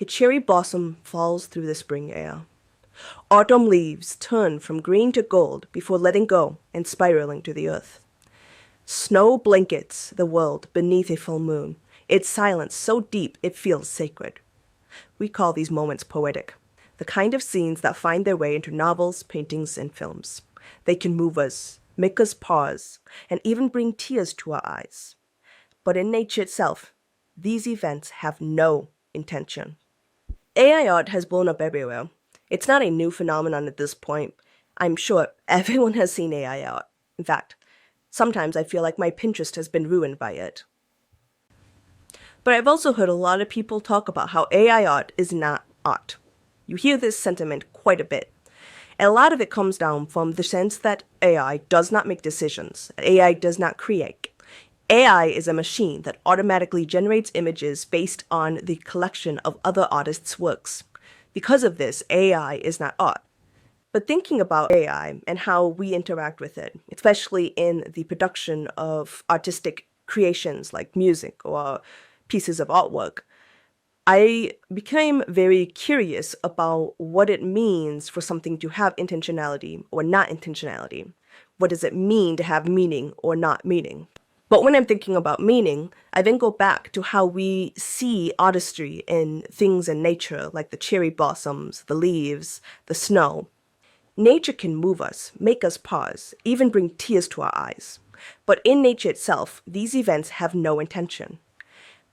A cherry blossom falls through the spring air. Autumn leaves turn from green to gold before letting go and spiraling to the earth. Snow blankets the world beneath a full moon, its silence so deep it feels sacred. We call these moments poetic, the kind of scenes that find their way into novels, paintings, and films. They can move us, make us pause, and even bring tears to our eyes. But in nature itself, these events have no intention. AI art has blown up everywhere. It's not a new phenomenon at this point. I'm sure everyone has seen AI art. In fact, sometimes I feel like my Pinterest has been ruined by it. But I've also heard a lot of people talk about how AI art is not art. You hear this sentiment quite a bit. And a lot of it comes down from the sense that AI does not make decisions. AI does not create. AI is a machine that automatically generates images based on the collection of other artists' works. Because of this, AI is not art. But thinking about AI and how we interact with it, especially in the production of artistic creations like music or pieces of artwork, I became very curious about what it means for something to have intentionality or not intentionality. What does it mean to have meaning or not meaning? But when I'm thinking about meaning, I then go back to how we see artistry in things in nature, like the cherry blossoms, the leaves, the snow. Nature can move us, make us pause, even bring tears to our eyes. But in nature itself, these events have no intention.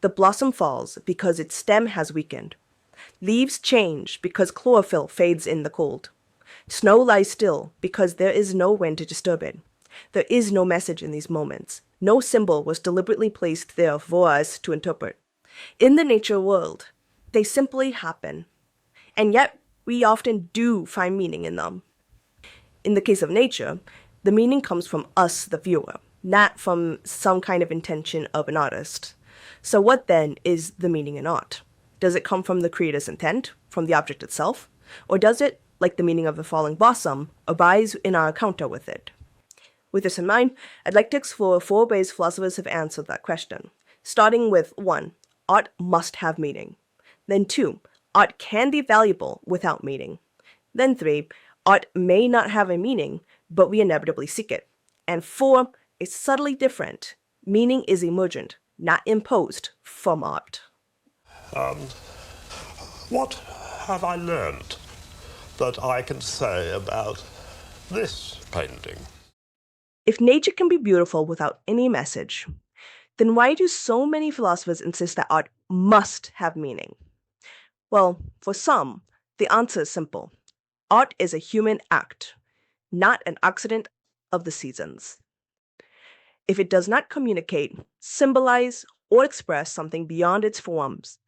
The blossom falls because its stem has weakened. Leaves change because chlorophyll fades in the cold. Snow lies still because there is no wind to disturb it. There is no message in these moments. No symbol was deliberately placed there for us to interpret. In the nature world, they simply happen. And yet, we often do find meaning in them. In the case of nature, the meaning comes from us, the viewer, not from some kind of intention of an artist. So what then is the meaning in art? Does it come from the creator's intent, from the object itself? Or does it, like the meaning of the falling blossom, arise in our encounter with it? With this in mind, I'd like to explore 4 ways philosophers have answered that question, starting with 1. Art must have meaning. Then 2. Art can be valuable without meaning. Then 3. Art may not have a meaning, but we inevitably seek it. And 4. It's subtly different. Meaning is emergent, not imposed from art. What have I learned that I can say about this painting? If nature can be beautiful without any message, then why do so many philosophers insist that art must have meaning? Well, for some, the answer is simple. Art is a human act, not an accident of the seasons. If it does not communicate, symbolize, or express something beyond its forms,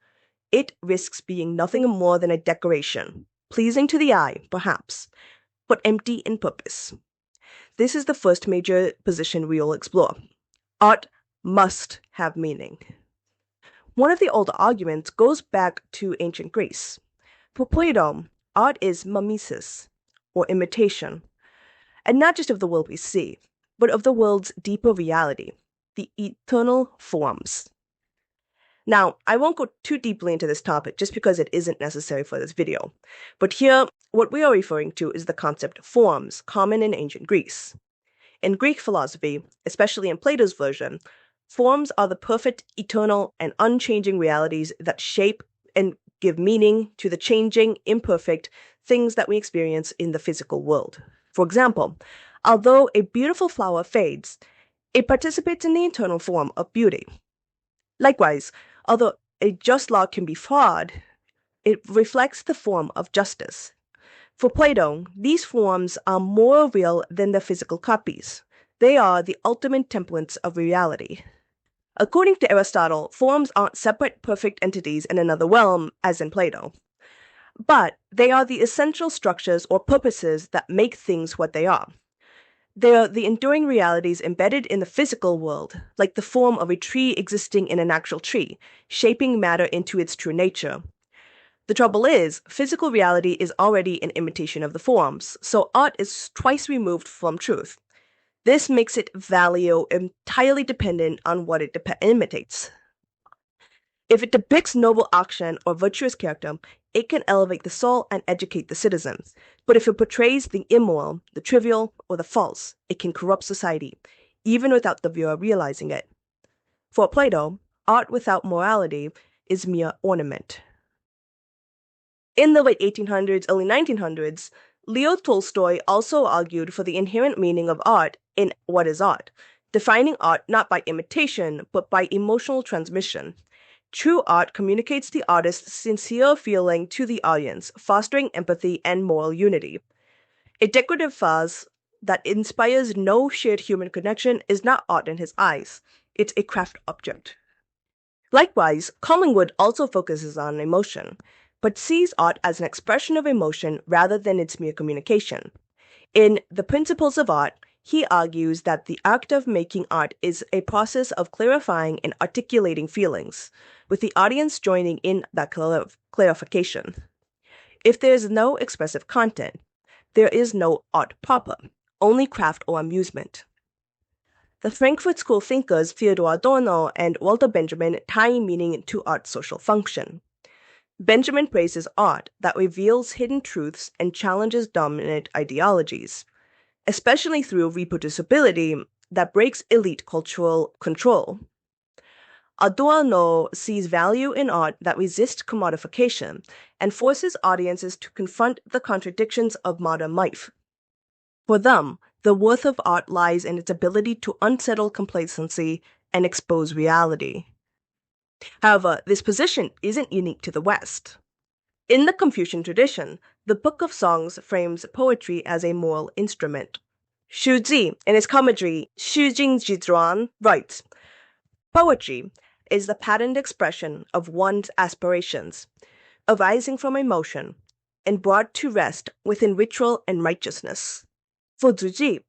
it risks being nothing more than a decoration, pleasing to the eye, perhaps, but empty in purpose. This is the first major position we will explore. Art must have meaning. One of the older arguments goes back to ancient Greece. For Plato, art is mimesis, or imitation, and not just of the world we see, but of the world's deeper reality, the eternal forms. Now, I won't go too deeply into this topic just because it isn't necessary for this video, but here, what we are referring to is the concept of forms, common in ancient Greece. In Greek philosophy, especially in Plato's version, forms are the perfect, eternal, and unchanging realities that shape and give meaning to the changing, imperfect things that we experience in the physical world. For example, although a beautiful flower fades, it participates in the eternal form of beauty. Likewise, although a just law can be flawed, it reflects the form of justice. For Plato, these forms are more real than their physical copies. They are the ultimate templates of reality. According to Aristotle, forms aren't separate perfect entities in another realm, as in Plato. But they are the essential structures or purposes that make things what they are. They are the enduring realities embedded in the physical world, like the form of a tree existing in an actual tree, shaping matter into its true nature. The trouble is, physical reality is already an imitation of the forms, so art is twice removed from truth. This makes its value entirely dependent on what it imitates. If it depicts noble action or virtuous character, it can elevate the soul and educate the citizens. But if it portrays the immoral, the trivial, or the false, it can corrupt society, even without the viewer realizing it. For Plato, art without morality is mere ornament. In the late 1800s, early 1900s, Leo Tolstoy also argued for the inherent meaning of art in what is art, defining art not by imitation, but by emotional transmission. True art communicates the artist's sincere feeling to the audience, fostering empathy and moral unity. A decorative vase that inspires no shared human connection is not art in his eyes. It's a craft object. Likewise, Collingwood also focuses on emotion, but sees art as an expression of emotion rather than its mere communication. In The Principles of Art, he argues that the act of making art is a process of clarifying and articulating feelings, with the audience joining in that clarification. If there is no expressive content, there is no art proper, only craft or amusement. The Frankfurt School thinkers Theodor Adorno and Walter Benjamin tie meaning to art's social function. Benjamin praises art that reveals hidden truths and challenges dominant ideologies, especially through reproducibility that breaks elite cultural control. Adorno sees value in art that resists commodification and forces audiences to confront the contradictions of modern life. For them, the worth of art lies in its ability to unsettle complacency and expose reality. However, this position isn't unique to the West. In the Confucian tradition, the Book of Songs frames poetry as a moral instrument. Xu Ji, in his commentary Xu Jing Ji Zhuan, writes, "Poetry is the patterned expression of one's aspirations, arising from emotion, and brought to rest within ritual and righteousness." For Zhu Ji,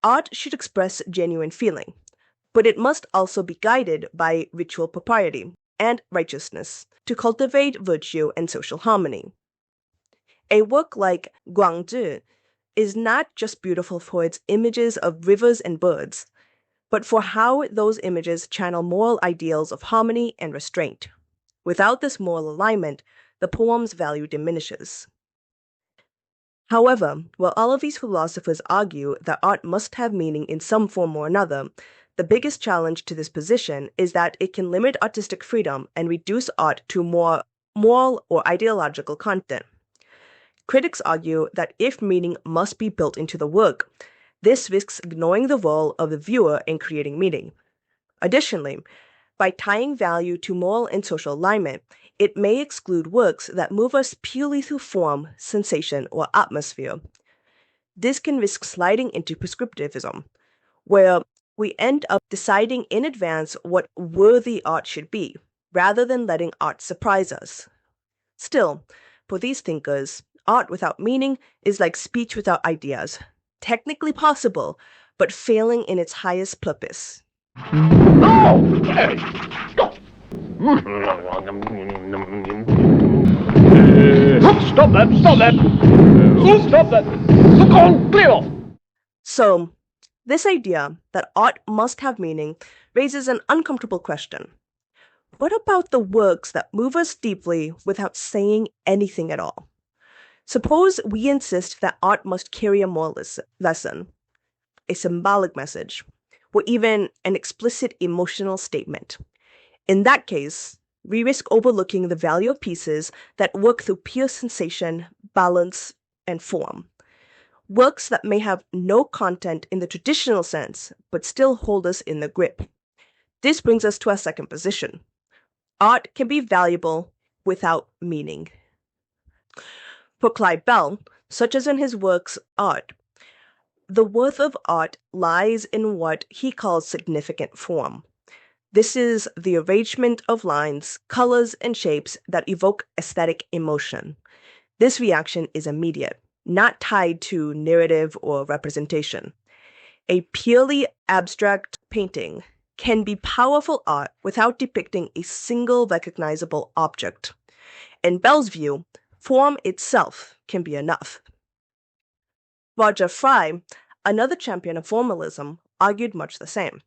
art should express genuine feeling, but it must also be guided by ritual propriety and righteousness to cultivate virtue and social harmony. A work like Guangzhi is not just beautiful for its images of rivers and birds, but for how those images channel moral ideals of harmony and restraint. Without this moral alignment, the poem's value diminishes. However, while all of these philosophers argue that art must have meaning in some form or another, the biggest challenge to this position is that it can limit artistic freedom and reduce art to more moral or ideological content. Critics argue that if meaning must be built into the work, this risks ignoring the role of the viewer in creating meaning. Additionally, by tying value to moral and social alignment, it may exclude works that move us purely through form, sensation, or atmosphere. This can risk sliding into prescriptivism, where we end up deciding in advance what worthy art should be, rather than letting art surprise us. Still, for these thinkers, art without meaning is like speech without ideas, technically possible, but failing in its highest purpose. No! Hey! Stop! Stop that! Stop that! Stop that! Look on! Clear off! So, this idea that art must have meaning raises an uncomfortable question. What about the works that move us deeply without saying anything at all? Suppose we insist that art must carry a moral lesson, a symbolic message, or even an explicit emotional statement. In that case, we risk overlooking the value of pieces that work through pure sensation, balance, and form. Works that may have no content in the traditional sense, but still hold us in the grip. This brings us to our second position. Art can be valuable without meaning. For Clive Bell, such as in his works Art, the worth of art lies in what he calls significant form. This is the arrangement of lines, colors, and shapes that evoke aesthetic emotion. This reaction is immediate, not tied to narrative or representation. A purely abstract painting can be powerful art without depicting a single recognizable object. In Bell's view, form itself can be enough. Roger Fry, another champion of formalism, argued much the same.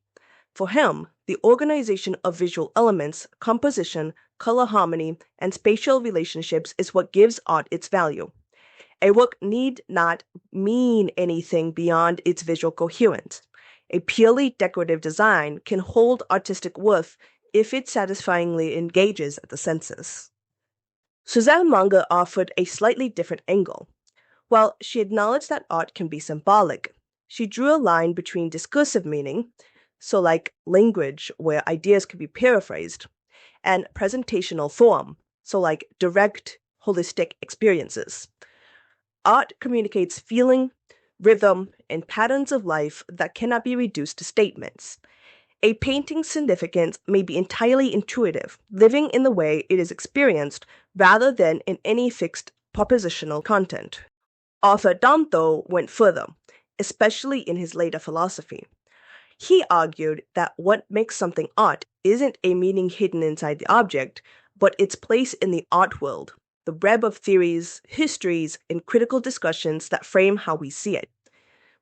For him, the organization of visual elements, composition, color harmony, and spatial relationships is what gives art its value. A work need not mean anything beyond its visual coherence. A purely decorative design can hold artistic worth if it satisfyingly engages the senses. Suzanne Munger offered a slightly different angle. While she acknowledged that art can be symbolic, she drew a line between discursive meaning, so like language where ideas can be paraphrased, and presentational form, so like direct, holistic experiences. Art communicates feeling, rhythm, and patterns of life that cannot be reduced to statements. A painting's significance may be entirely intuitive, living in the way it is experienced rather than in any fixed propositional content. Arthur Danto went further, especially in his later philosophy. He argued that what makes something art isn't a meaning hidden inside the object, but its place in the art world, the web of theories, histories, and critical discussions that frame how we see it.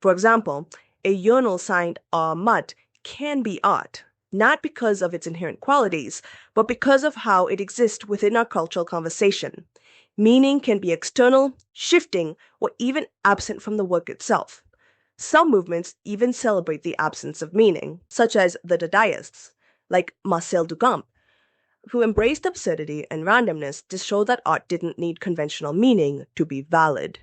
For example, a urinal signed mud can be art, not because of its inherent qualities, but because of how it exists within our cultural conversation. Meaning can be external, shifting, or even absent from the work itself. Some movements even celebrate the absence of meaning, such as the Dadaists, like Marcel Duchamp, who embraced absurdity and randomness to show that art didn't need conventional meaning to be valid.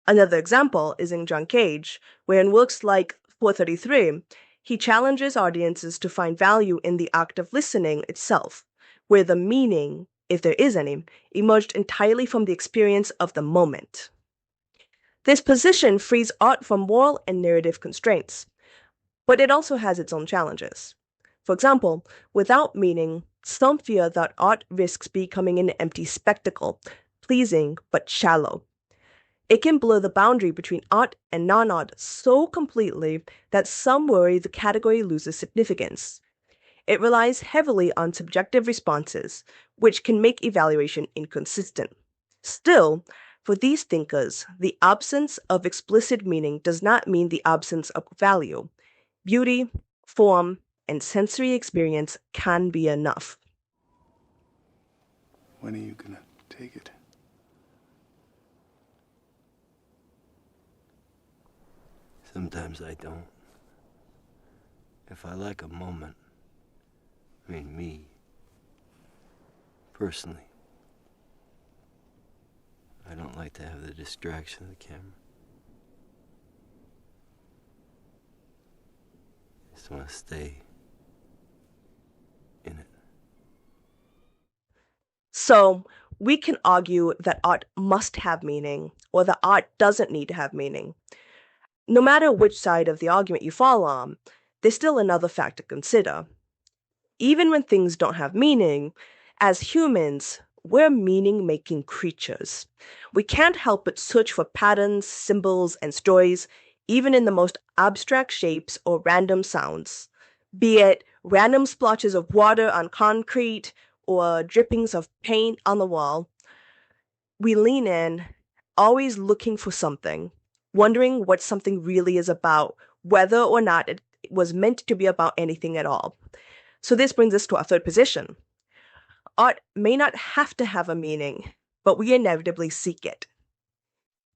Another example is in John Cage, where in works like 433, he challenges audiences to find value in the act of listening itself, where the meaning, if there is any, emerged entirely from the experience of the moment. This position frees art from moral and narrative constraints, but it also has its own challenges. For example, without meaning, some fear that art risks becoming an empty spectacle, pleasing but shallow. It can blur the boundary between art and non-art so completely that some worry the category loses significance. It relies heavily on subjective responses, which can make evaluation inconsistent. Still, for these thinkers, the absence of explicit meaning does not mean the absence of value. Beauty, form, and sensory experience can be enough. When are you gonna take it? Sometimes I don't. If I like a moment, me, personally, I don't like to have the distraction of the camera. I just want to stay in it. So, we can argue that art must have meaning, or that art doesn't need to have meaning. No matter which side of the argument you fall on, there's still another fact to consider. Even when things don't have meaning, as humans, we're meaning-making creatures. We can't help but search for patterns, symbols, and stories, even in the most abstract shapes or random sounds, be it random splotches of water on concrete or drippings of paint on the wall. We lean in, always looking for something, wondering what something really is about, whether or not it was meant to be about anything at all. So this brings us to our third position. Art may not have to have a meaning, but we inevitably seek it.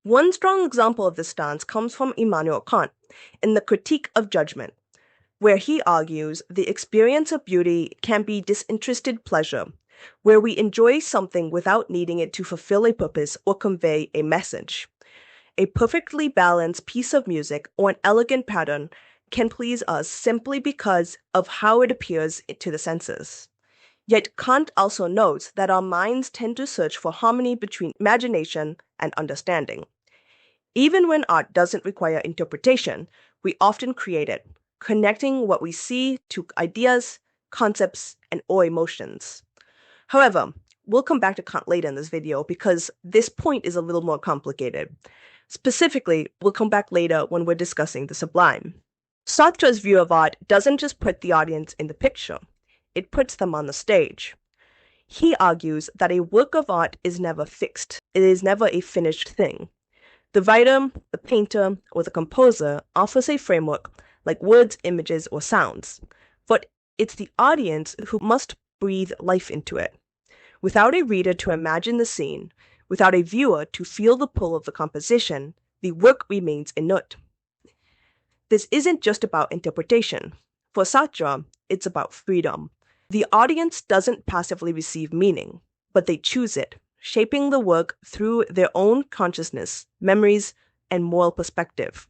One strong example of this stance comes from Immanuel Kant in the Critique of Judgment, where he argues the experience of beauty can be disinterested pleasure, where we enjoy something without needing it to fulfill a purpose or convey a message. A perfectly balanced piece of music or an elegant pattern can please us simply because of how it appears to the senses. Yet Kant also notes that our minds tend to search for harmony between imagination and understanding. Even when art doesn't require interpretation, we often create it, connecting what we see to ideas, concepts, or emotions. However, we'll come back to Kant later in this video because this point is a little more complicated. Specifically, we'll come back later when we're discussing the sublime. Sartre's view of art doesn't just put the audience in the picture, it puts them on the stage. He argues that a work of art is never fixed, it is never a finished thing. The writer, the painter, or the composer offers a framework like words, images, or sounds. but it's the audience who must breathe life into it. Without a reader to imagine the scene, without a viewer to feel the pull of the composition, the work remains inert. This isn't just about interpretation. For Sartre, it's about freedom. The audience doesn't passively receive meaning, but they choose it, shaping the work through their own consciousness, memories, and moral perspective.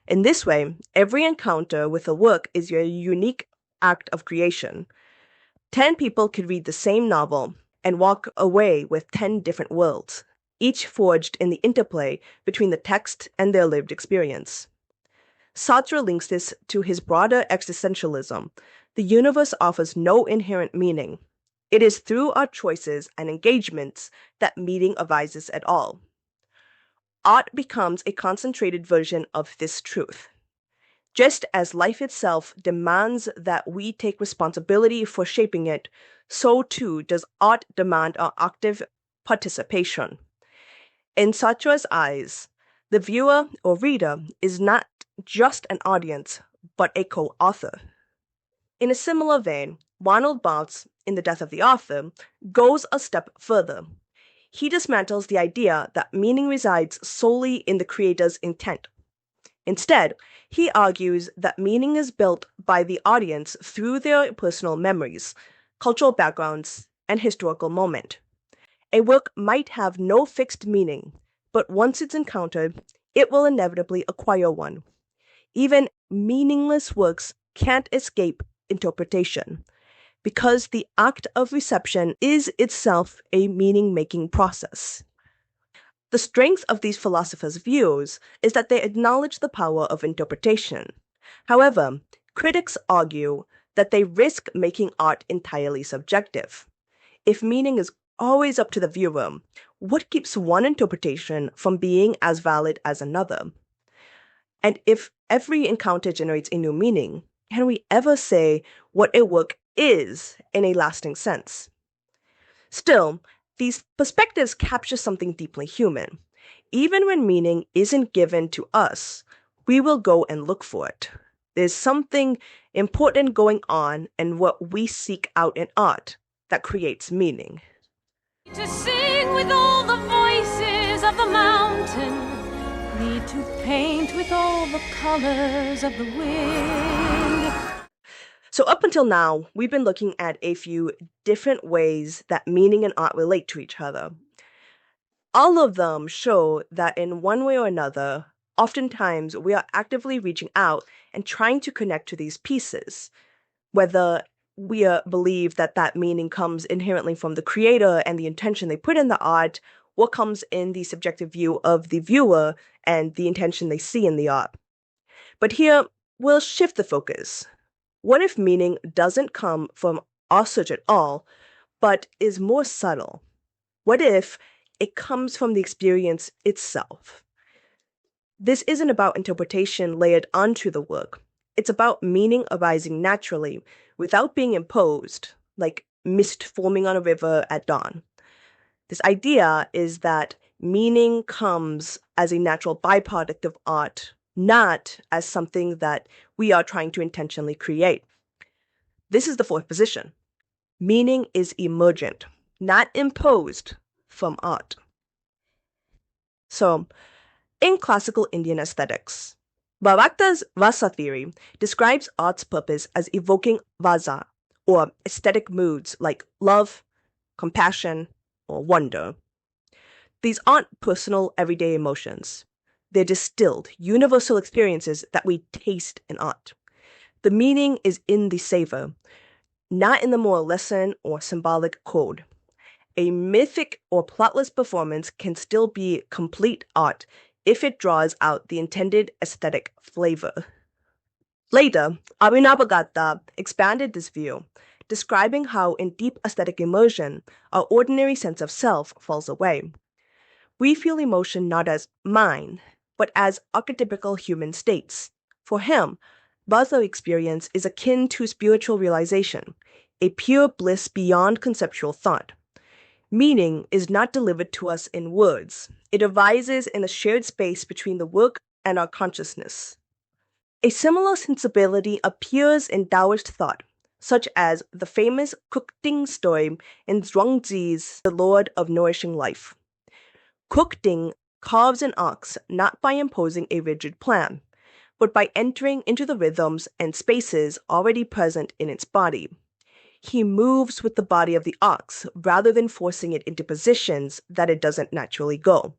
In this way, every encounter with a work is your unique act of creation. 10 people could read the same novel and walk away with 10 different worlds, each forged in the interplay between the text and their lived experience. Sartre links this to his broader existentialism. The universe offers no inherent meaning. It is through our choices and engagements that meaning arises at all. Art becomes a concentrated version of this truth. Just as life itself demands that we take responsibility for shaping it, so too does art demand our active participation. In Sartre's eyes, the viewer or reader is not just an audience, but a co-author. In a similar vein, Ronald Barthes, in The Death of the Author, goes a step further. He dismantles the idea that meaning resides solely in the creator's intent. Instead, he argues that meaning is built by the audience through their personal memories, cultural backgrounds, and historical moment. A work might have no fixed meaning, but once it's encountered, it will inevitably acquire one. Even meaningless works can't escape interpretation, because the act of reception is itself a meaning-making process. The strength of these philosophers' views is that they acknowledge the power of interpretation. However, critics argue that they risk making art entirely subjective. If meaning is always up to the viewer, what keeps one interpretation from being as valid as another? And if every encounter generates a new meaning, can we ever say what a work is in a lasting sense? Still, these perspectives capture something deeply human. Even when meaning isn't given to us, we will go and look for it. There's something important going on in what we seek out in art that creates meaning. To sing with all the voices of the mountain, need to paint with all the colors of the wind. So up until now, we've been looking at a few different ways that meaning and art relate to each other. All of them show that in one way or another, oftentimes we are actively reaching out and trying to connect to these pieces, whether we believe that that meaning comes inherently from the creator and the intention they put in the art, what comes in the subjective view of the viewer and the intention they see in the art. But here, we'll shift the focus. What if meaning doesn't come from our search at all, but is more subtle? What if it comes from the experience itself? This isn't about interpretation layered onto the work. It's about meaning arising naturally, without being imposed, like mist forming on a river at dawn. This idea is that meaning comes as a natural byproduct of art, not as something that we are trying to intentionally create. This is the fourth position. Meaning is emergent, not imposed from art. So, in classical Indian aesthetics, Bharakta's Rasa theory describes art's purpose as evoking rasa, or aesthetic moods like love, compassion, or wonder. These aren't personal, everyday emotions. They're distilled, universal experiences that we taste in art. The meaning is in the savor, not in the moral lesson or symbolic code. A mythic or plotless performance can still be complete art if it draws out the intended aesthetic flavor. Later, Abhinavagata expanded this view, describing how in deep aesthetic immersion, our ordinary sense of self falls away. We feel emotion not as mine, but as archetypical human states. For him, Rasa experience is akin to spiritual realization, a pure bliss beyond conceptual thought. Meaning is not delivered to us in words. It arises in a shared space between the work and our consciousness. A similar sensibility appears in Taoist thought, such as the famous Kukting story in Zhuangzi's The Lord of Nourishing Life. Kukting carves an ox not by imposing a rigid plan, but by entering into the rhythms and spaces already present in its body. He moves with the body of the ox rather than forcing it into positions that it doesn't naturally go.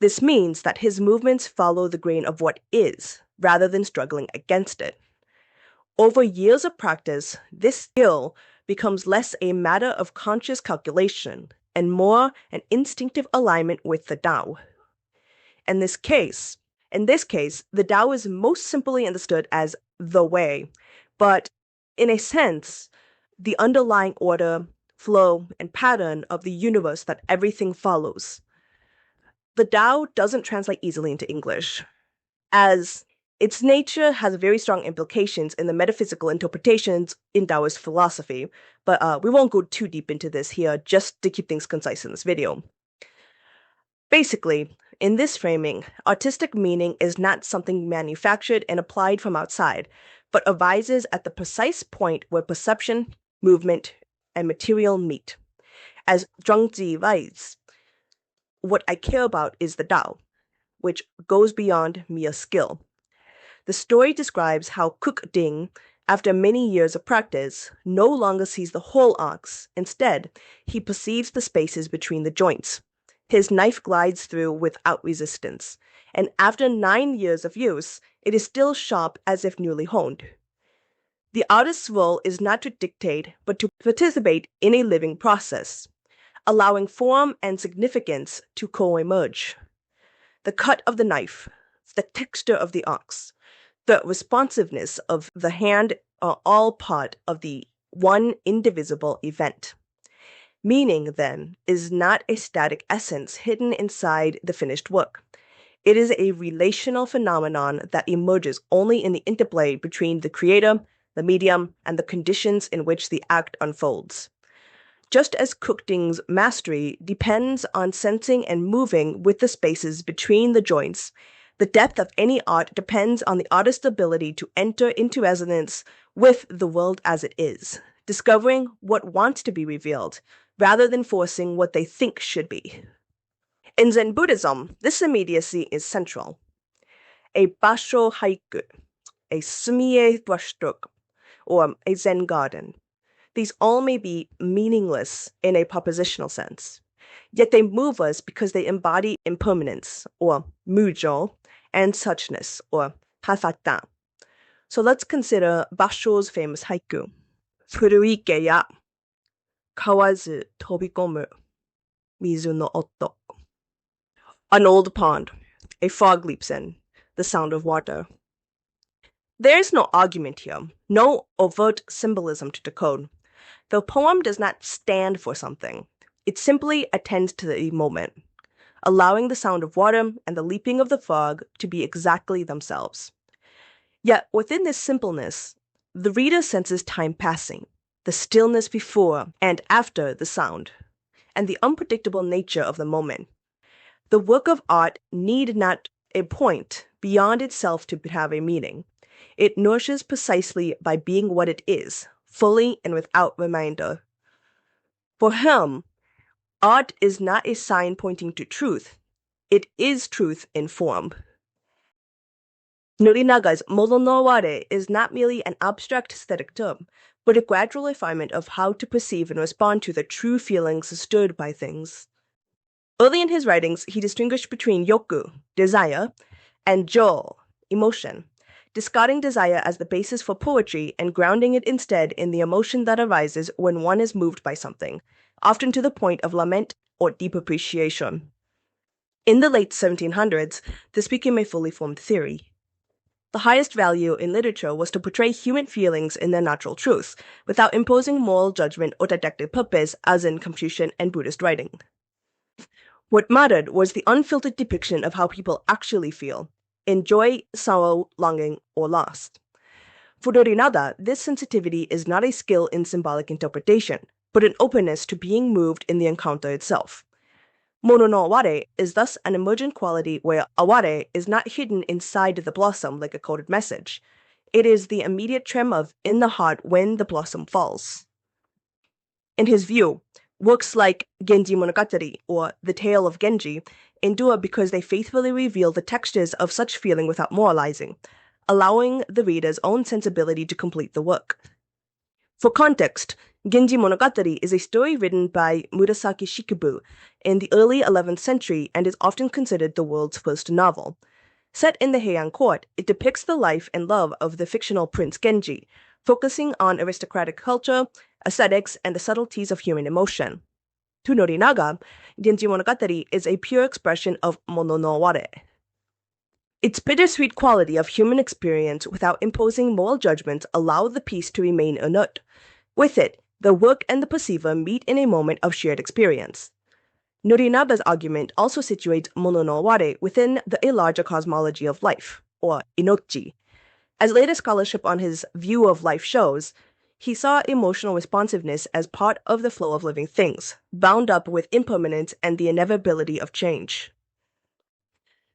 This means that his movements follow the grain of what is, rather than struggling against it. Over years of practice, this skill becomes less a matter of conscious calculation and more an instinctive alignment with the Tao. In this case, the Tao is most simply understood as the way, but in a sense, the underlying order, flow, and pattern of the universe that everything follows. The Tao doesn't translate easily into English, as its nature has very strong implications in the metaphysical interpretations in Taoist philosophy, but we won't go too deep into this here just to keep things concise in this video. Basically, in this framing, artistic meaning is not something manufactured and applied from outside, but arises at the precise point where perception, movement, and material meet. As Zhuangzi writes, what I care about is the Tao, which goes beyond mere skill. The story describes how Kukting, after many years of practice, no longer sees the whole ox. Instead, he perceives the spaces between the joints. His knife glides through without resistance, and after 9 years of use, it is still sharp as if newly honed. The artist's role is not to dictate, but to participate in a living process, allowing form and significance to co-emerge. The cut of the knife, the texture of the ox, the responsiveness of the hand are all part of the one indivisible event. Meaning, then, is not a static essence hidden inside the finished work. It is a relational phenomenon that emerges only in the interplay between the creator, the medium, and the conditions in which the act unfolds. Just as Kukting's mastery depends on sensing and moving with the spaces between the joints, the depth of any art depends on the artist's ability to enter into resonance with the world as it is, discovering what wants to be revealed, rather than forcing what they think should be. In Zen Buddhism, this immediacy is central. A basho haiku, a sumie brushstroke, or a Zen garden. These all may be meaningless in a propositional sense, yet they move us because they embody impermanence, or mujo, and suchness, or hasatta. So let's consider Basho's famous haiku. Furuike ya kawazu tobikomu mizu no oto. An old pond, a frog leaps in, the sound of water. There is no argument here, no overt symbolism to decode. The poem does not stand for something. It simply attends to the moment, allowing the sound of water and the leaping of the frog to be exactly themselves. Yet within this simpleness, the reader senses time passing, the stillness before and after the sound, and the unpredictable nature of the moment. The work of art need not a point beyond itself to have a meaning. It nourishes precisely by being what it is, fully and without reminder. For him, art is not a sign pointing to truth. It is truth in form. Norinaga's modo no ware is not merely an abstract aesthetic term, but a gradual refinement of how to perceive and respond to the true feelings stirred by things. Early in his writings, he distinguished between yoku, desire, and jo, emotion, discarding desire as the basis for poetry and grounding it instead in the emotion that arises when one is moved by something, often to the point of lament or deep appreciation. In the late 1700s, this became a fully formed theory. The highest value in literature was to portray human feelings in their natural truth, without imposing moral judgment or didactic purpose as in Confucian and Buddhist writing. What mattered was the unfiltered depiction of how people actually feel, in joy, sorrow, longing, or loss. For Norinaga, this sensitivity is not a skill in symbolic interpretation, but an openness to being moved in the encounter itself. Mono no aware is thus an emergent quality where aware is not hidden inside the blossom like a coded message. It is the immediate tremor in the heart when the blossom falls. In his view, works like Genji Monogatari or The Tale of Genji endure because they faithfully reveal the textures of such feeling without moralizing, allowing the reader's own sensibility to complete the work. For context, Genji Monogatari is a story written by Murasaki Shikibu in the early 11th century and is often considered the world's first novel. Set in the Heian court, it depicts the life and love of the fictional Prince Genji, focusing on aristocratic culture, aesthetics, and the subtleties of human emotion. To Norinaga, Genji Monogatari is a pure expression of mono no ware. Its bittersweet quality of human experience without imposing moral judgments allow the piece to remain inert. With it, the work and the perceiver meet in a moment of shared experience. Norinaga's argument also situates mono no ware within a larger cosmology of life, or inochi. As later scholarship on his view of life shows, he saw emotional responsiveness as part of the flow of living things, bound up with impermanence and the inevitability of change.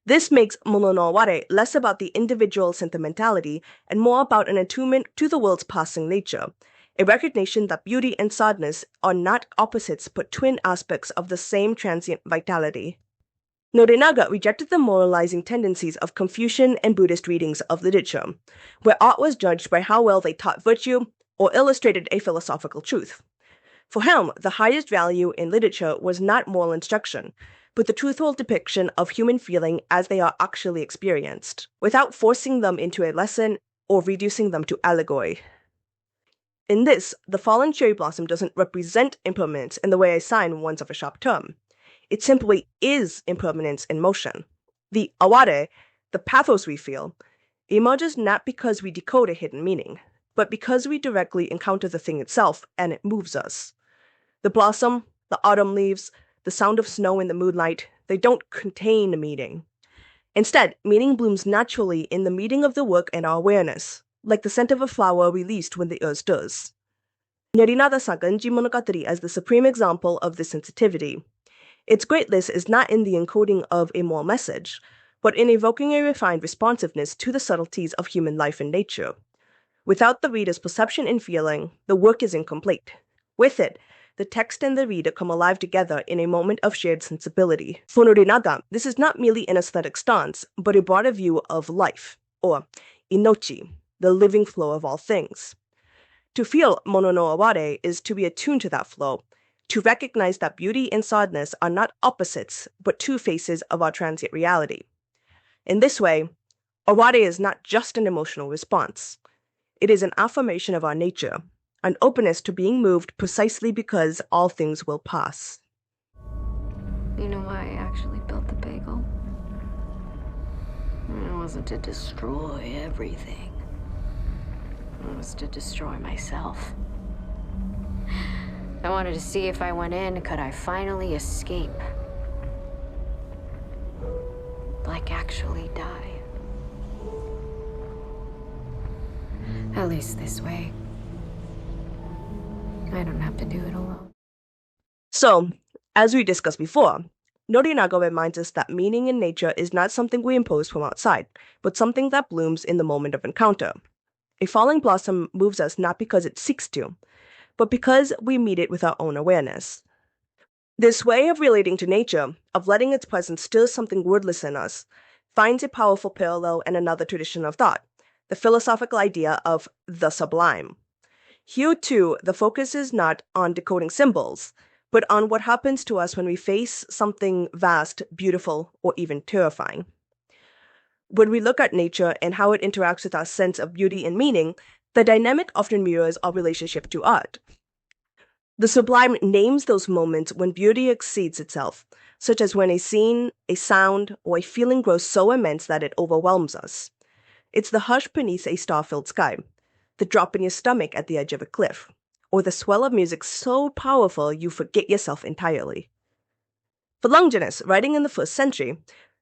This makes mono no ware less about the individual sentimentality and more about an attunement to the world's passing nature, a recognition that beauty and sadness are not opposites but twin aspects of the same transient vitality. Norinaga rejected the moralizing tendencies of Confucian and Buddhist readings of literature, where art was judged by how well they taught virtue or illustrated a philosophical truth. For him, the highest value in literature was not moral instruction, but the truthful depiction of human feeling as they are actually experienced, without forcing them into a lesson or reducing them to allegory. In this, the fallen cherry blossom doesn't represent impermanence in the way a sign once of a sharp term. It simply is impermanence in motion. The aware, the pathos we feel, emerges not because we decode a hidden meaning, but because we directly encounter the thing itself and it moves us. The blossom, the autumn leaves, the sound of snow in the moonlight, they don't contain a meaning. Instead, meaning blooms naturally in the meeting of the work and our awareness, like the scent of a flower released when the earth stirs. Norinaga saw Genji Monogatari as the supreme example of this sensitivity. Its greatness is not in the encoding of a moral message, but in evoking a refined responsiveness to the subtleties of human life and nature. Without the reader's perception and feeling, the work is incomplete. With it, the text and the reader come alive together in a moment of shared sensibility. For Norinaga, this is not merely an aesthetic stance, but a broader view of life, or inochi, the living flow of all things. To feel mono no ware is to be attuned to that flow, to recognize that beauty and sadness are not opposites, but two faces of our transient reality. In this way, aware is not just an emotional response. It is an affirmation of our nature, an openness to being moved precisely because all things will pass. You know why I actually built the bagel? It wasn't to destroy everything. It was to destroy myself. I wanted to see if I went in, could I finally escape? Like actually die. At least this way. I don't have to do it alone. So, as we discussed before, Norinaga reminds us that meaning in nature is not something we impose from outside, but something that blooms in the moment of encounter. A falling blossom moves us not because it seeks to, but because we meet it with our own awareness. This way of relating to nature, of letting its presence stir something wordless in us, finds a powerful parallel in another tradition of thought, the philosophical idea of the sublime. Here, too, the focus is not on decoding symbols, but on what happens to us when we face something vast, beautiful, or even terrifying. When we look at nature and how it interacts with our sense of beauty and meaning, the dynamic often mirrors our relationship to art. The sublime names those moments when beauty exceeds itself, such as when a scene, a sound, or a feeling grows so immense that it overwhelms us. It's the hush beneath a star-filled sky, the drop in your stomach at the edge of a cliff, or the swell of music so powerful you forget yourself entirely. For Longinus, writing in the 1st century,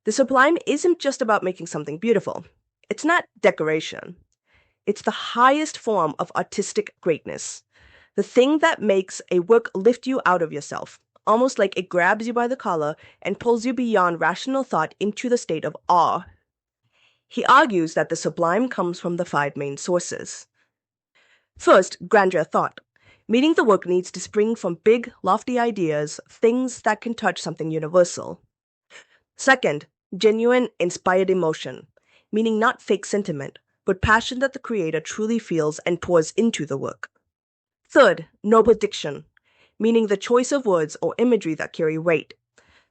the sublime isn't just about making something beautiful. It's not decoration. It's the highest form of artistic greatness, the thing that makes a work lift you out of yourself, almost like it grabs you by the collar and pulls you beyond rational thought into the state of awe. He argues that the sublime comes from the 5 main sources. First, grandeur thought, meaning the work needs to spring from big, lofty ideas, things that can touch something universal. Second, genuine, inspired emotion, meaning not fake sentiment, but passion that the creator truly feels and pours into the work. Third, noble diction, meaning the choice of words or imagery that carry weight,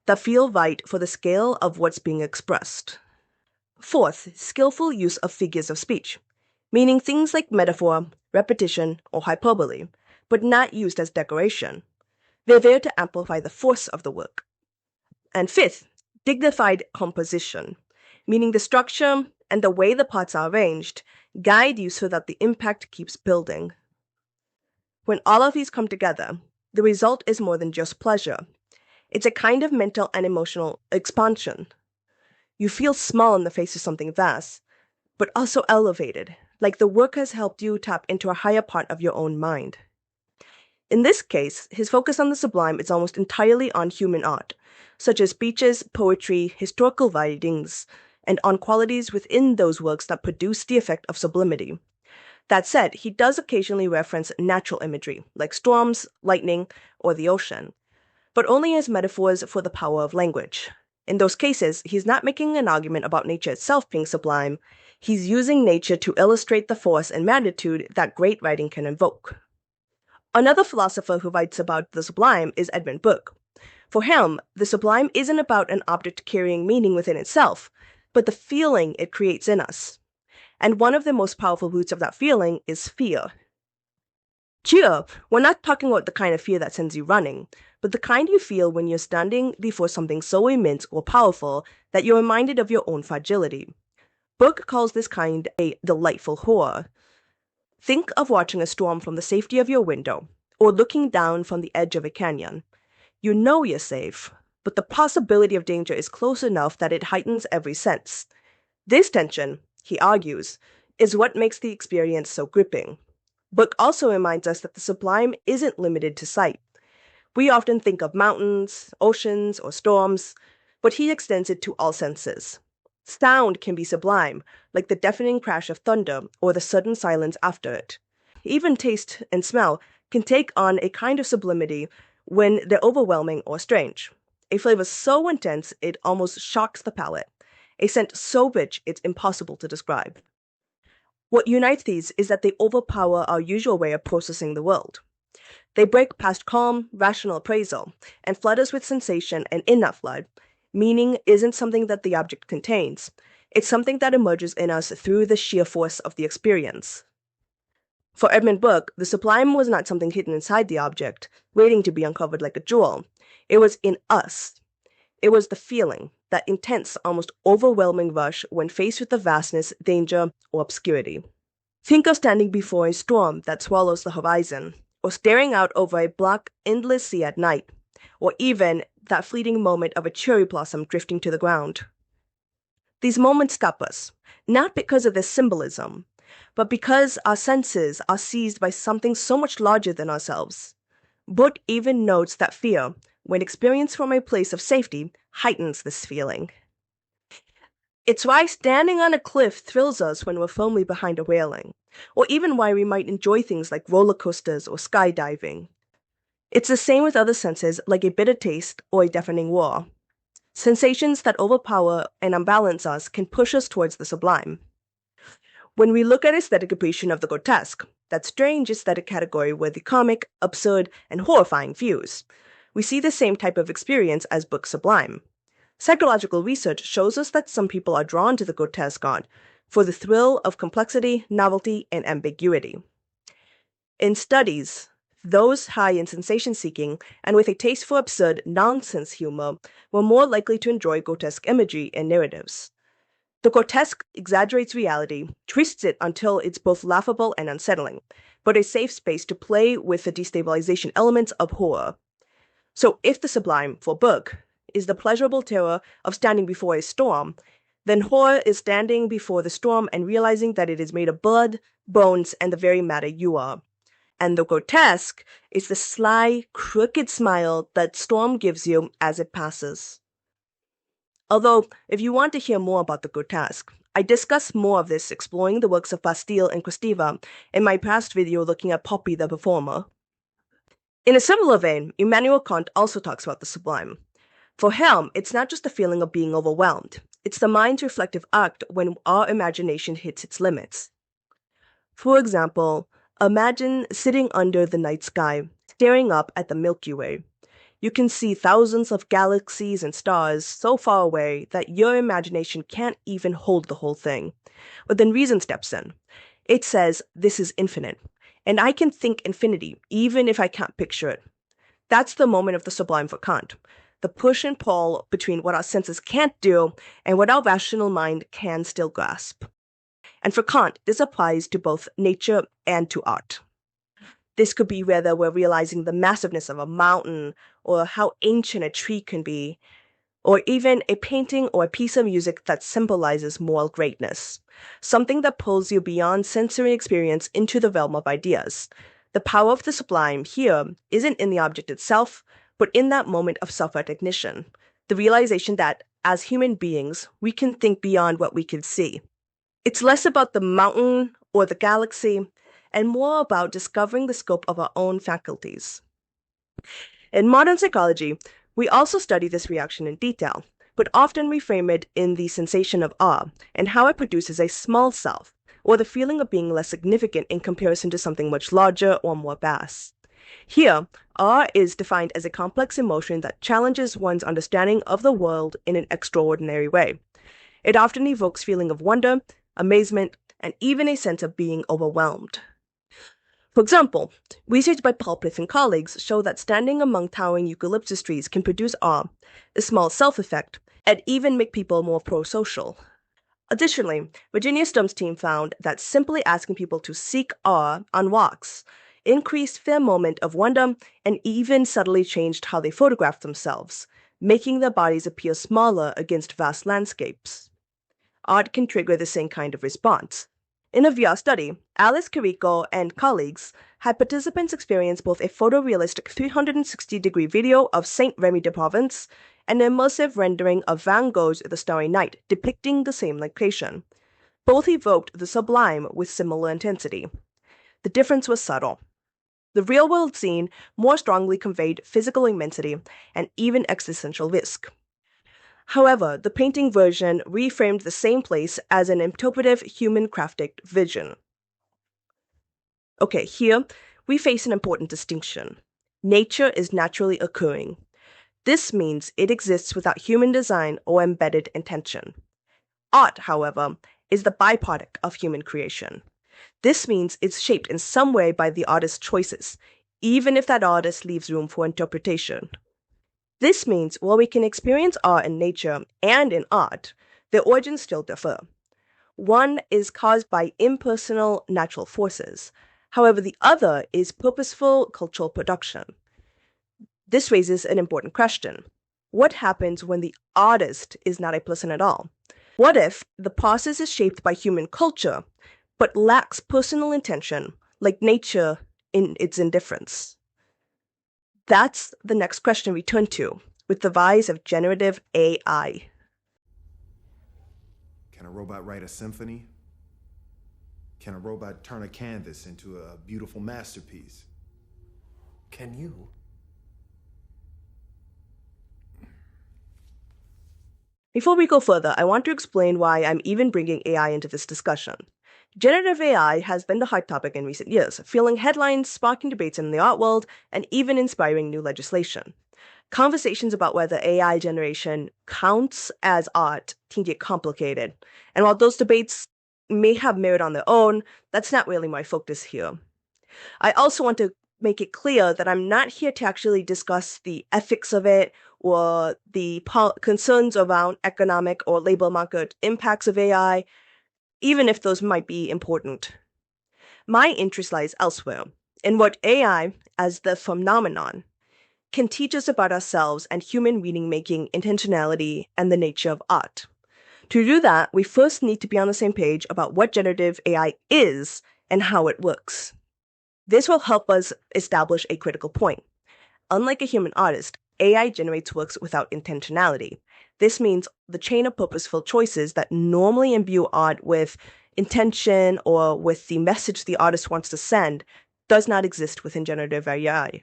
that feel right for the scale of what's being expressed. Fourth, skillful use of figures of speech, meaning things like metaphor, repetition, or hyperbole, but not used as decoration. They're there to amplify the force of the work. And fifth, dignified composition, meaning the structure and the way the parts are arranged guide you so that the impact keeps building. When all of these come together, the result is more than just pleasure. It's a kind of mental and emotional expansion. You feel small in the face of something vast, but also elevated, like the work has helped you tap into a higher part of your own mind. In this case, his focus on the sublime is almost entirely on human art, such as speeches, poetry, historical writings, and on qualities within those works that produce the effect of sublimity. That said, he does occasionally reference natural imagery, like storms, lightning, or the ocean, but only as metaphors for the power of language. In those cases, he's not making an argument about nature itself being sublime. He's using nature to illustrate the force and magnitude that great writing can invoke. Another philosopher who writes about the sublime is Edmund Burke. For him, the sublime isn't about an object carrying meaning within itself, but the feeling it creates in us. And one of the most powerful roots of that feeling is fear. Here, we're not talking about the kind of fear that sends you running, but the kind you feel when you're standing before something so immense or powerful that you're reminded of your own fragility. Burke calls this kind a delightful horror. Think of watching a storm from the safety of your window, or looking down from the edge of a canyon. You know you're safe, but the possibility of danger is close enough that it heightens every sense. This tension, he argues, is what makes the experience so gripping. Burke also reminds us that the sublime isn't limited to sight. We often think of mountains, oceans, or storms, but he extends it to all senses. Sound can be sublime, like the deafening crash of thunder or the sudden silence after it. Even taste and smell can take on a kind of sublimity when they're overwhelming or strange. A flavor so intense it almost shocks the palate. A scent so rich it's impossible to describe. What unites these is that they overpower our usual way of processing the world. They break past calm, rational appraisal, and flood us with sensation, and in that flood, meaning isn't something that the object contains. It's something that emerges in us through the sheer force of the experience. For Edmund Burke, the sublime was not something hidden inside the object, waiting to be uncovered like a jewel. It was in us. It was the feeling, that intense, almost overwhelming rush when faced with the vastness, danger, or obscurity. Think of standing before a storm that swallows the horizon, or staring out over a black, endless sea at night, or even that fleeting moment of a cherry blossom drifting to the ground. These moments stop us, not because of their symbolism, but because our senses are seized by something so much larger than ourselves. Burke even notes that fear, when experienced from a place of safety, heightens this feeling. It's why standing on a cliff thrills us when we're firmly behind a railing, or even why we might enjoy things like roller coasters or skydiving. It's the same with other senses, like a bitter taste or a deafening roar. Sensations that overpower and unbalance us can push us towards the sublime. When we look at aesthetic appreciation of the grotesque, that strange aesthetic category where the comic, absurd, and horrifying fuse, we see the same type of experience as Burke's sublime. Psychological research shows us that some people are drawn to the grotesque art for the thrill of complexity, novelty, and ambiguity. In studies, those high in sensation-seeking and with a taste for absurd nonsense humor were more likely to enjoy grotesque imagery and narratives. The grotesque exaggerates reality, twists it until it's both laughable and unsettling, but a safe space to play with the destabilization elements of horror. So if the sublime, for Burke, is the pleasurable terror of standing before a storm, then horror is standing before the storm and realizing that it is made of blood, bones, and the very matter you are. And the grotesque is the sly, crooked smile that storm gives you as it passes. Although, if you want to hear more about the grotesque, I discuss more of this exploring the works of Bastille and Kristeva in my past video looking at Poppy the Performer. In a similar vein, Immanuel Kant also talks about the sublime. For him, it's not just the feeling of being overwhelmed. It's the mind's reflective act when our imagination hits its limits. For example, imagine sitting under the night sky, staring up at the Milky Way. You can see thousands of galaxies and stars so far away that your imagination can't even hold the whole thing. But then reason steps in. It says, this is infinite, and I can think infinity even if I can't picture it. That's the moment of the sublime for Kant, the push and pull between what our senses can't do and what our rational mind can still grasp. And for Kant, this applies to both nature and to art. This could be whether we're realizing the massiveness of a mountain, or how ancient a tree can be, or even a painting or a piece of music that symbolizes moral greatness, something that pulls you beyond sensory experience into the realm of ideas. The power of the sublime here isn't in the object itself, but in that moment of self-recognition, the realization that, as human beings, we can think beyond what we can see. It's less about the mountain or the galaxy, and more about discovering the scope of our own faculties. In modern psychology, we also study this reaction in detail, but often reframe it in the sensation of awe and how it produces a small self, or the feeling of being less significant in comparison to something much larger or more vast. Here, awe is defined as a complex emotion that challenges one's understanding of the world in an extraordinary way. It often evokes feeling of wonder, amazement, and even a sense of being overwhelmed. For example, research by Paul Plith and colleagues show that standing among towering eucalyptus trees can produce awe, a small self-effect, and even make people more pro-social. Additionally, Virginia Stump's team found that simply asking people to seek awe on walks increased their moment of wonder and even subtly changed how they photographed themselves, making their bodies appear smaller against vast landscapes. Art can trigger the same kind of response. In a VR study, Alice Carrico and colleagues had participants experience both a photorealistic 360-degree video of Saint Remy de Provence and an immersive rendering of Van Gogh's The Starry Night, depicting the same location. Both evoked the sublime with similar intensity. The difference was subtle. The real-world scene more strongly conveyed physical immensity and even existential risk. However, the painting version reframed the same place as an interpretive human-crafted vision. Okay, here we face an important distinction. Nature is naturally occurring. This means it exists without human design or embedded intention. Art, however, is the byproduct of human creation. This means it's shaped in some way by the artist's choices, even if that artist leaves room for interpretation. This means while we can experience art in nature and in art, their origins still differ. One is caused by impersonal natural forces. However, the other is purposeful cultural production. This raises an important question. What happens when the artist is not a person at all? What if the process is shaped by human culture, but lacks personal intention, like nature in its indifference? That's the next question we turn to, with the rise of generative AI. Can a robot write a symphony? Can a robot turn a canvas into a beautiful masterpiece? Can you? Before we go further, I want to explain why I'm even bringing AI into this discussion. Generative AI has been the hot topic in recent years, fueling headlines, sparking debates in the art world, and even inspiring new legislation. Conversations about whether AI generation counts as art can get complicated, and while those debates may have merit on their own, that's not really my focus here. I also want to make it clear that I'm not here to actually discuss the ethics of it or the concerns around economic or labor market impacts of AI, even if those might be important. My interest lies elsewhere, in what AI, as the phenomenon, can teach us about ourselves and human meaning-making, intentionality, and the nature of art. To do that, we first need to be on the same page about what generative AI is and how it works. This will help us establish a critical point. Unlike a human artist, AI generates works without intentionality. This means the chain of purposeful choices that normally imbue art with intention or with the message the artist wants to send does not exist within generative AI.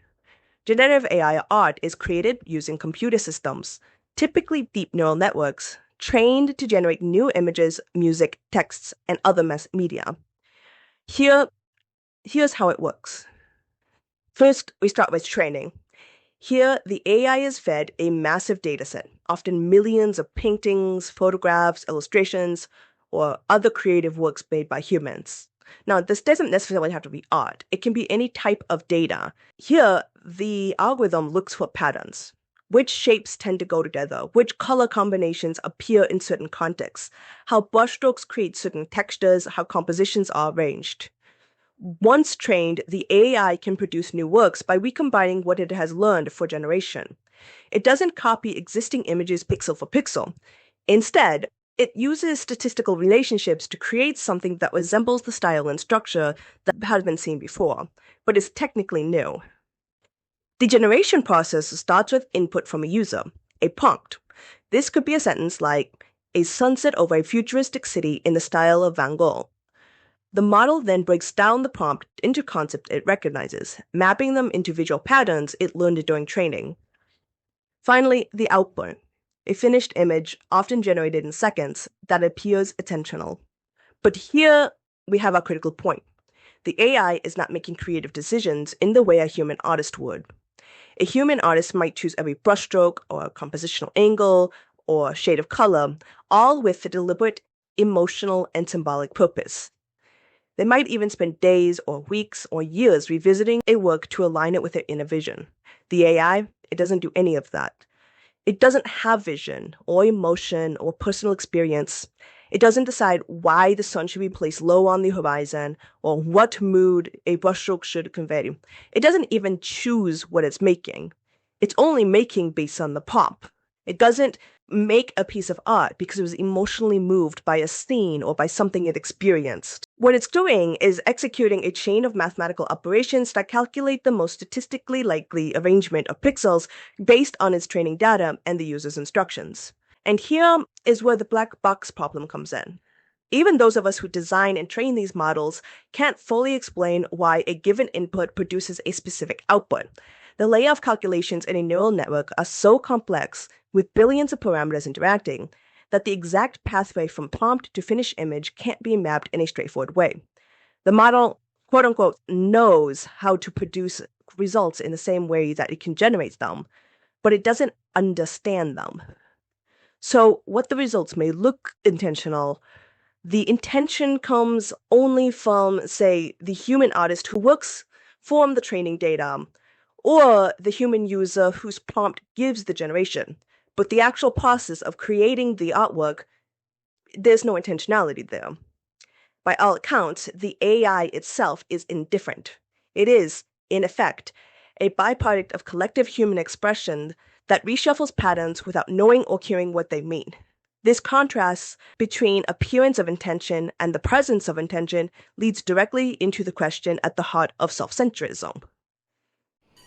Generative AI art is created using computer systems, typically deep neural networks, trained to generate new images, music, texts, and other media. Here's how it works. First, we start with training. Here, the AI is fed a massive dataset, often millions of paintings, photographs, illustrations, or other creative works made by humans. Now, this doesn't necessarily have to be art. It can be any type of data. Here, the algorithm looks for patterns. Which shapes tend to go together? Which color combinations appear in certain contexts? How brushstrokes create certain textures? How compositions are arranged? Once trained, the AI can produce new works by recombining what it has learned for generation. It doesn't copy existing images pixel for pixel. Instead, it uses statistical relationships to create something that resembles the style and structure that has been seen before, but is technically new. The generation process starts with input from a user, a prompt. This could be a sentence like, "A sunset over a futuristic city in the style of Van Gogh." The model then breaks down the prompt into concepts it recognizes, mapping them into visual patterns it learned during training. Finally, the output, a finished image, often generated in seconds, that appears intentional. But here we have our critical point. The AI is not making creative decisions in the way a human artist would. A human artist might choose every brushstroke or compositional angle or shade of color, all with a deliberate, emotional, and symbolic purpose. They might even spend days or weeks or years revisiting a work to align it with their inner vision. The AI, it doesn't do any of that. It doesn't have vision or emotion or personal experience. It doesn't decide why the sun should be placed low on the horizon or what mood a brushstroke should convey. It doesn't even choose what it's making. It's only making based on the prompt. It doesn't make a piece of art because it was emotionally moved by a scene or by something it experienced. What it's doing is executing a chain of mathematical operations that calculate the most statistically likely arrangement of pixels based on its training data and the user's instructions. And here is where the black box problem comes in. Even those of us who design and train these models can't fully explain why a given input produces a specific output. The layoff calculations in a neural network are so complex, with billions of parameters interacting, that the exact pathway from prompt to finished image can't be mapped in a straightforward way. The model, quote-unquote, knows how to produce results in the same way that it can generate them, but it doesn't understand them. So, what the results may look intentional, the intention comes only from, say, the human artist who works from the training data, or the human user whose prompt gives the generation. But the actual process of creating the artwork, there's no intentionality there. By all accounts, the AI itself is indifferent. It is, in effect, a byproduct of collective human expression that reshuffles patterns without knowing or caring what they mean. This contrast between appearance of intention and the presence of intention leads directly into the question at the heart of self-centrism.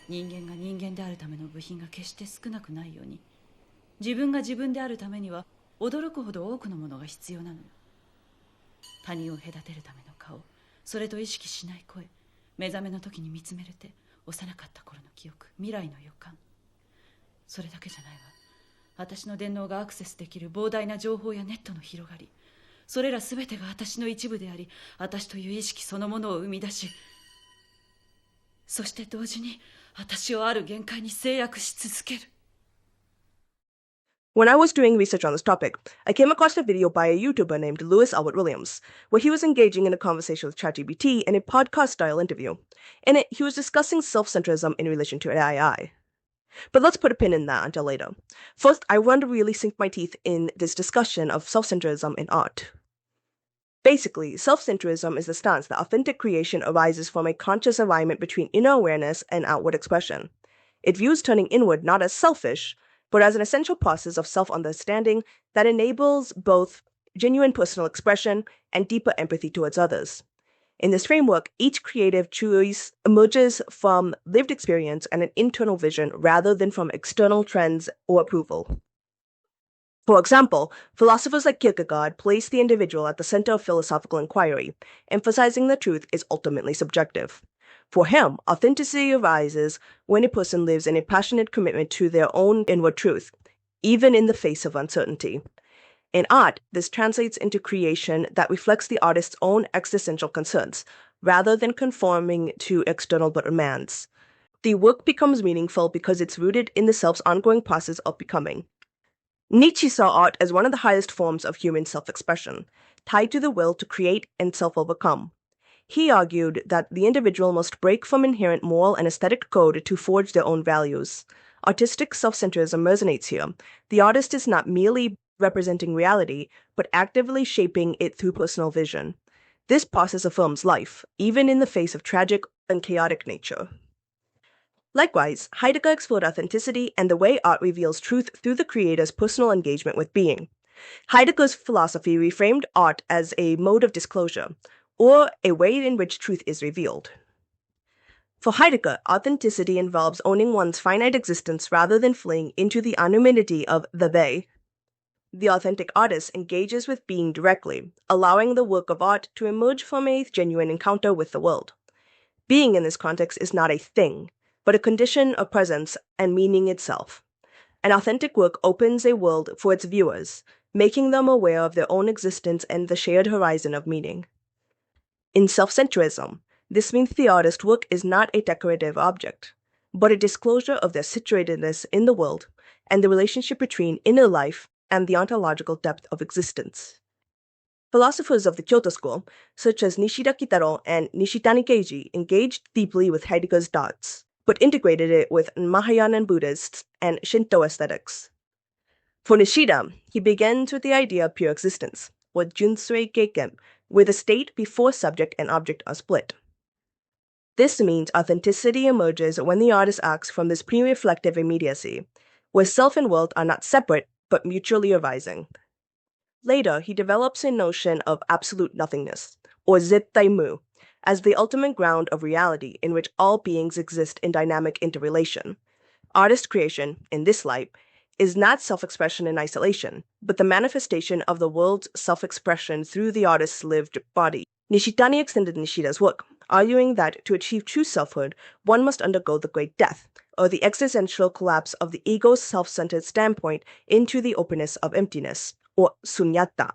人間が人間であるための部品が決して少なくないように、自分が自分であるためには驚くほど多くのものが必要なのよ。他人を隔てるための顔、それと意識しない声、目覚めの時に見つめる手、幼かった頃の記憶、未来の予感。それだけじゃないわ。私の電脳がアクセスできる膨大な情報やネットの広がり、それらすべてが私の一部であり、私という意識そのものを生み出し、そして同時に私をある限界に制約し続ける。When I was doing research on this topic, I came across a video by a YouTuber named Lewis Albert Williams, where he was engaging in a conversation with ChatGPT in a podcast-style interview. In it, he was discussing self-centrism in relation to AI. But let's put a pin in that until later. First, I want to really sink my teeth in this discussion of self-centrism in art. Basically, self-centrism is the stance that authentic creation arises from a conscious alignment between inner awareness and outward expression. It views turning inward not as selfish, but as an essential process of self-understanding that enables both genuine personal expression and deeper empathy towards others. In this framework, each creative choice emerges from lived experience and an internal vision rather than from external trends or approval. For example, philosophers like Kierkegaard place the individual at the center of philosophical inquiry, emphasizing that truth is ultimately subjective. For him, authenticity arises when a person lives in a passionate commitment to their own inward truth, even in the face of uncertainty. In art, this translates into creation that reflects the artist's own existential concerns, rather than conforming to external demands. The work becomes meaningful because it's rooted in the self's ongoing process of becoming. Nietzsche saw art as one of the highest forms of human self-expression, tied to the will to create and self-overcome. He argued that the individual must break from inherent moral and aesthetic code to forge their own values. Artistic self-centerism resonates here. The artist is not merely representing reality, but actively shaping it through personal vision. This process affirms life, even in the face of tragic and chaotic nature. Likewise, Heidegger explored authenticity and the way art reveals truth through the creator's personal engagement with being. Heidegger's philosophy reframed art as a mode of disclosure, or a way in which truth is revealed. For Heidegger, authenticity involves owning one's finite existence rather than fleeing into the anonymity of the they. The authentic artist engages with being directly, allowing the work of art to emerge from a genuine encounter with the world. Being in this context is not a thing, but a condition of presence and meaning itself. An authentic work opens a world for its viewers, making them aware of their own existence and the shared horizon of meaning. In self-centrism, this means the artist's work is not a decorative object, but a disclosure of their situatedness in the world and the relationship between inner life and the ontological depth of existence. Philosophers of the Kyoto school, such as Nishida Kitaro and Nishitani Keiji, engaged deeply with Heidegger's thoughts, but integrated it with Mahayana Buddhists and Shinto aesthetics. For Nishida, he begins with the idea of pure existence, or Junsui Keiken, where the state before subject and object are split. This means authenticity emerges when the artist acts from this pre-reflective immediacy, where self and world are not separate, but mutually arising. Later, he develops a notion of absolute nothingness, or Zettai-mu, as the ultimate ground of reality in which all beings exist in dynamic interrelation. Artist creation, in this light, is not self-expression in isolation, but the manifestation of the world's self-expression through the artist's lived body. Nishitani extended Nishida's work, arguing that to achieve true selfhood, one must undergo the Great Death, or the existential collapse of the ego's self-centered standpoint into the openness of emptiness, or sunyata.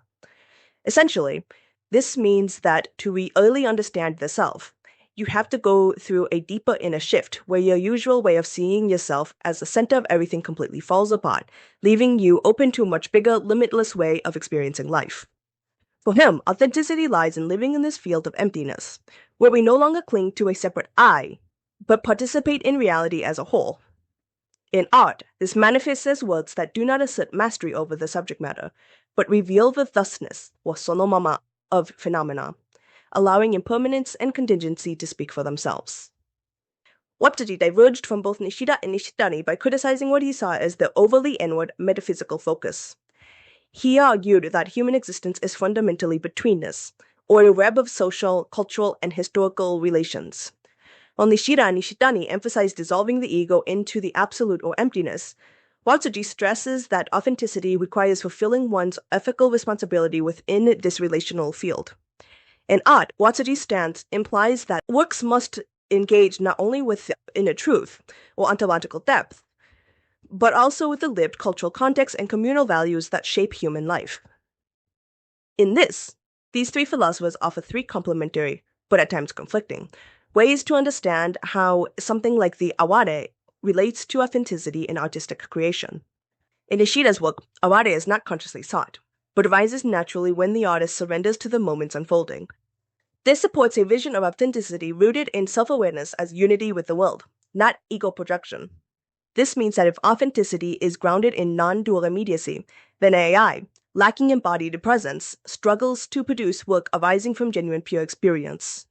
Essentially, this means that to really understand the self, you have to go through a deeper inner shift where your usual way of seeing yourself as the center of everything completely falls apart, leaving you open to a much bigger, limitless way of experiencing life. For him, authenticity lies in living in this field of emptiness, where we no longer cling to a separate I, but participate in reality as a whole. In art, this manifests as works that do not assert mastery over the subject matter, but reveal the thusness, or sonomama, of phenomena, allowing impermanence and contingency to speak for themselves. Watsuji diverged from both Nishida and Nishitani by criticizing what he saw as the overly inward metaphysical focus. He argued that human existence is fundamentally betweenness, or a web of social, cultural, and historical relations. While Nishida and Nishitani emphasize dissolving the ego into the absolute or emptiness, Watsuji stresses that authenticity requires fulfilling one's ethical responsibility within this relational field. In art, Watsuji's stance implies that works must engage not only with inner truth or ontological depth, but also with the lived cultural context and communal values that shape human life. In this, these three philosophers offer three complementary, but at times conflicting, ways to understand how something like the aware relates to authenticity in artistic creation. In Ishida's work, aware is not consciously sought, but arises naturally when the artist surrenders to the moment's unfolding. This supports a vision of authenticity rooted in self-awareness as unity with the world, not ego projection. This means that if authenticity is grounded in non-dual immediacy, then AI, lacking embodied presence, struggles to produce work arising from genuine pure experience.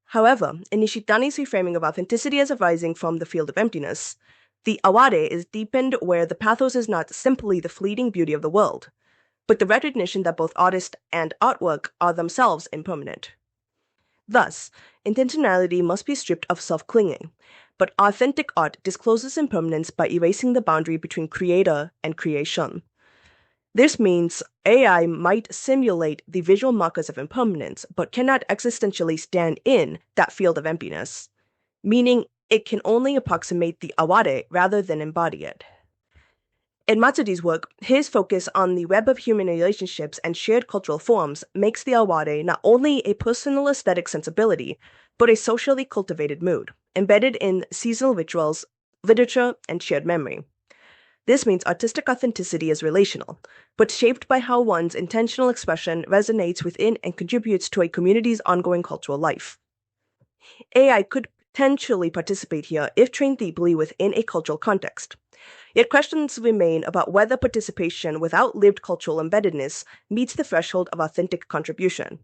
However, in Nishitani's reframing of authenticity as arising from the field of emptiness, the aware is deepened where the pathos is not simply the fleeting beauty of the world, but the recognition that both artist and artwork are themselves impermanent. Thus, intentionality must be stripped of self-clinging, but authentic art discloses impermanence by erasing the boundary between creator and creation. This means AI might simulate the visual markers of impermanence, but cannot existentially stand in that field of emptiness, meaning it can only approximate the aware rather than embody it. In Matsudi's work, his focus on the web of human relationships and shared cultural forms makes the aware not only a personal aesthetic sensibility, but a socially cultivated mood, embedded in seasonal rituals, literature, and shared memory. This means artistic authenticity is relational, but shaped by how one's intentional expression resonates within and contributes to a community's ongoing cultural life. AI could potentially participate here if trained deeply within a cultural context. Yet questions remain about whether participation without lived cultural embeddedness meets the threshold of authentic contribution.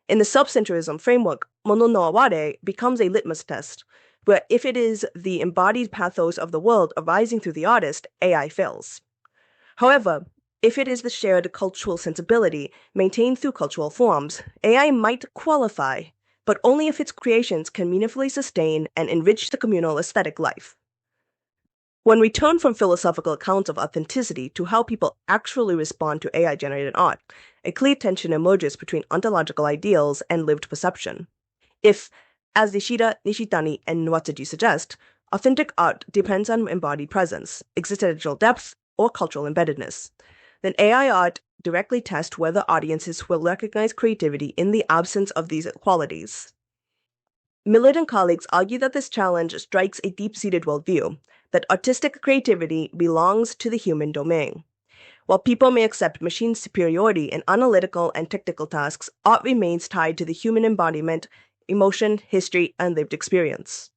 In the self-centrism framework, mono no aware becomes a litmus test, where if it is the embodied pathos of the world arising through the artist, AI fails. However, if it is the shared cultural sensibility maintained through cultural forms, AI might qualify, but only if its creations can meaningfully sustain and enrich the communal aesthetic life. When we turn from philosophical accounts of authenticity to how people actually respond to AI-generated art, a clear tension emerges between ontological ideals and lived perception. If, as Nishida, Nishitani, and Watsuji suggest, authentic art depends on embodied presence, existential depth, or cultural embeddedness, then AI art directly tests whether audiences will recognize creativity in the absence of these qualities. Millard and colleagues argue that this challenge strikes a deep-seated worldview, that artistic creativity belongs to the human domain. While people may accept machine superiority in analytical and technical tasks, art remains tied to the human embodiment, emotion, history, and lived experience.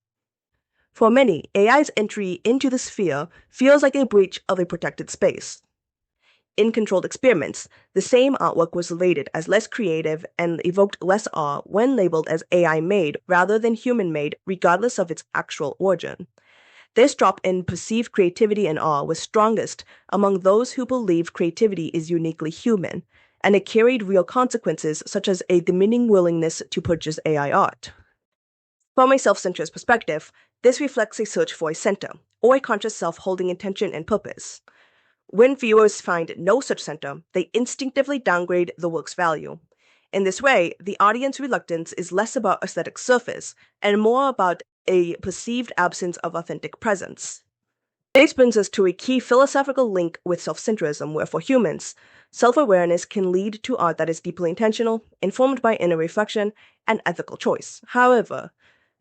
For many, AI's entry into the sphere feels like a breach of a protected space. In controlled experiments, the same artwork was rated as less creative and evoked less awe when labeled as AI-made rather than human-made, regardless of its actual origin. This drop in perceived creativity and awe was strongest among those who believed creativity is uniquely human, and it carried real consequences such as a diminishing willingness to purchase AI art. From a self-centrist perspective, this reflects a search for a center, or a conscious self holding intention and purpose. When viewers find no such center, they instinctively downgrade the work's value. In this way, the audience reluctance is less about aesthetic surface and more about a perceived absence of authentic presence. This brings us to a key philosophical link with self-centrism, where for humans, self-awareness can lead to art that is deeply intentional, informed by inner reflection, and ethical choice. However,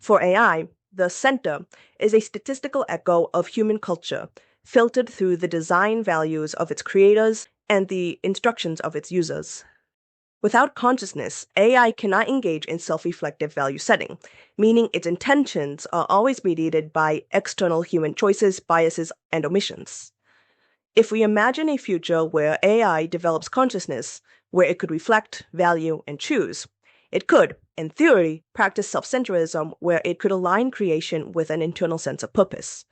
for AI, the center is a statistical echo of human culture, filtered through the design values of its creators and the instructions of its users. Without consciousness, AI cannot engage in self-reflective value setting, meaning its intentions are always mediated by external human choices, biases, and omissions. If we imagine a future where AI develops consciousness, where it could reflect, value, and choose, it could, in theory, practice self-centrism where it could align creation with an internal sense of purpose.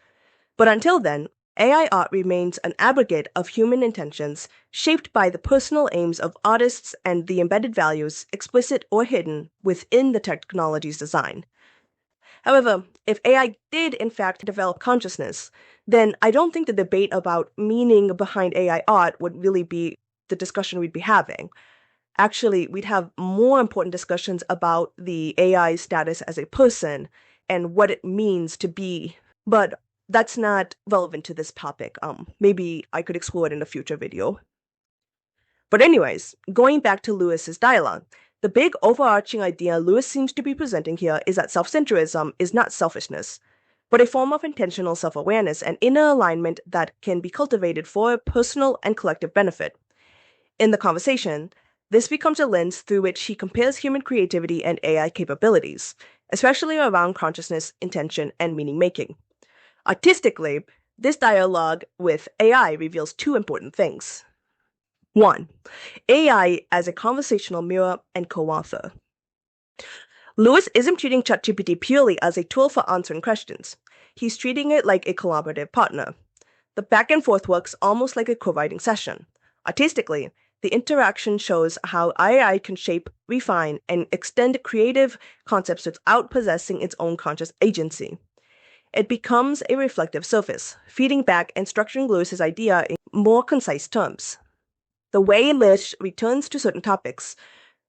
But until then, AI art remains an aggregate of human intentions shaped by the personal aims of artists and the embedded values, explicit or hidden, within the technology's design. However, if AI did in fact develop consciousness, then I don't think the debate about meaning behind AI art would really be the discussion we'd be having. Actually, we'd have more important discussions about the AI's status as a person and what it means to be. But that's not relevant to this topic. Maybe I could explore it in a future video. But anyways, going back to Lewis's dialogue, the big overarching idea Lewis seems to be presenting here is that self-centrism is not selfishness, but a form of intentional self-awareness and inner alignment that can be cultivated for personal and collective benefit. In the conversation, this becomes a lens through which he compares human creativity and AI capabilities, especially around consciousness, intention, and meaning-making. Artistically, this dialogue with AI reveals two important things. 1. AI as a conversational mirror and co-author. Lewis isn't treating ChatGPT purely as a tool for answering questions. He's treating it like a collaborative partner. The back and forth works almost like a co-writing session. Artistically, the interaction shows how AI can shape, refine, and extend creative concepts without possessing its own conscious agency. It becomes a reflective surface, feeding back and structuring Lewis's idea in more concise terms. The way in which returns to certain topics,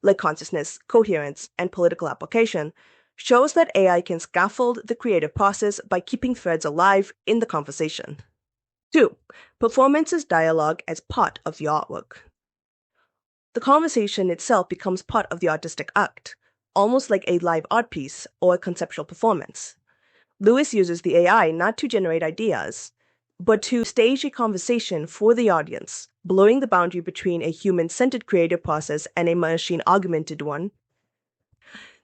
like consciousness, coherence, and political application, shows that AI can scaffold the creative process by keeping threads alive in the conversation. 2. Performances dialogue as part of the artwork. The conversation itself becomes part of the artistic act, almost like a live art piece or a conceptual performance. Lewis uses the AI not to generate ideas, but to stage a conversation for the audience, blurring the boundary between a human-centered creative process and a machine-augmented one.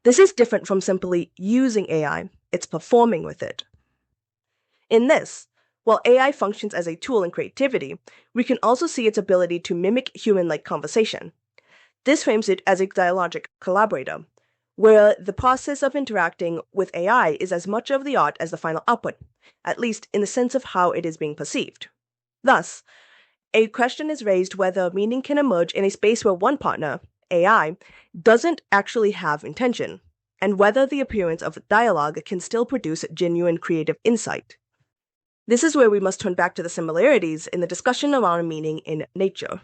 This is different from simply using AI, it's performing with it. In this, while AI functions as a tool in creativity, we can also see its ability to mimic human-like conversation. This frames it as a dialogic collaborator, where the process of interacting with AI is as much of the art as the final output, at least in the sense of how it is being perceived. Thus, a question is raised whether meaning can emerge in a space where one partner, AI, doesn't actually have intention, and whether the appearance of dialogue can still produce genuine creative insight. This is where we must turn back to the similarities in the discussion around meaning in nature.